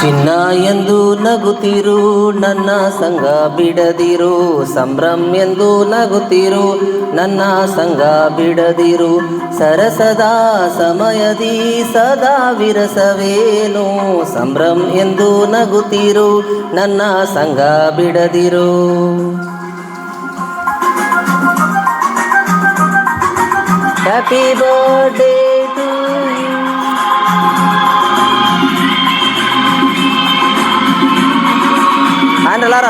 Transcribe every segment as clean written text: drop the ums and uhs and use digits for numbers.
ಚಿನ್ನ ಎಂದು ನಗುತ್ತಿರು ನನ್ನ ಸಂಗ ಬಿಡದಿರು, ಸಂಭ್ರಮ ಎಂದು ನಗುತ್ತಿರು ನನ್ನ ಸಂಗ ಬಿಡದಿರು. ಸರಸದ ಸಮಯದಿ ಸದಾ ವಿರಸವೇನು, ಸಂಭ್ರಮ ಎಂದು ನಗುತ್ತಿರು ನನ್ನ ಸಂಗ ಬಿಡದಿರು. Happy birthday to you. ಆಂಡ್ರಲಾರ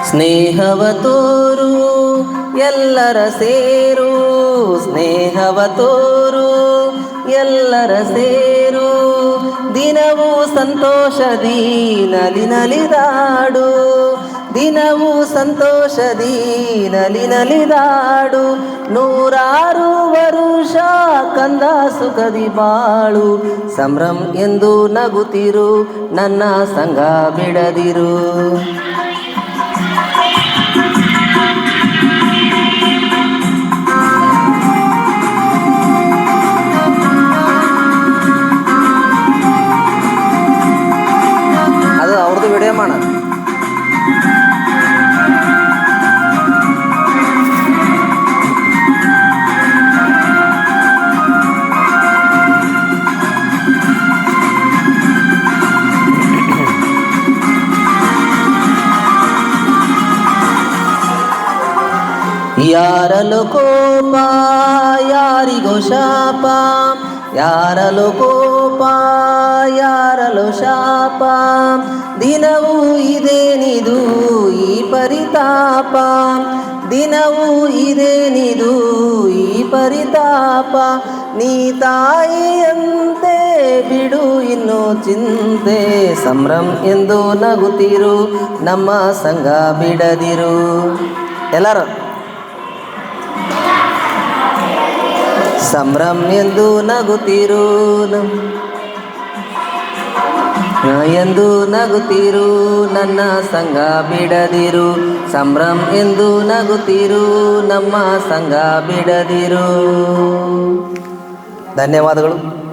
ಸ್ನೇಹವ ತೋರು ಎಲ್ಲರ ಸೇರು, ಸ್ನೇಹವ ತೋರು ಎಲ್ಲರ ಸೇರು. ದಿನವೂ ಸಂತೋಷದಿ ನಲಿದಾಡು, ದಿನವೂ ಸಂತೋಷದಿ ನಲಿದಾಡು. ನೂರಾರು ವರುಷ ಕಂದ ಸುಖದಿ ಬಾಳು, ಸಂಭ್ರಮ ಎಂದು ನಗುತ್ತಿರು ನನ್ನ ಸಂಗ ಬಿಡದಿರು. ಅದು ಅವ್ರದ್ದು ವಿಡಿಯೋ ಮಾಡ. ಯಾರಲು ಕೋಪ ಯಾರಿಗೋ ಶಾಪ, ಯಾರಲು ಕೋಪ ಯಾರಲು ಶಾಪ. ದಿನವೂ ಇದೇನಿದು ಈ ಪರಿತಾಪ, ದಿನವೂ ಇದೇನಿದು ಈ ಪರಿತಾಪ. ನೀ ತಾಯಿಯಂತೆ ಬಿಡು ಇನ್ನು ಚಿಂತೆ, ಸಂಭ್ರಮ ಎಂದು ನಗುತ್ತಿರು ನಮ್ಮ ಸಂಗ ಬಿಡದಿರು. ಎಲ್ಲರೂ ಸಂಭ್ರಮ ಎಂದು ನಗುತ್ತಿರು ಎಂದು ನಗುತ್ತಿರು ನನ್ನ ಸಂಗ ಬಿಡದಿರು. ಸಂಭ್ರಮ ಎಂದು ನಗುತ್ತಿರು ನಮ್ಮ ಸಂಗ ಬಿಡದಿರು. ಧನ್ಯವಾದಗಳು.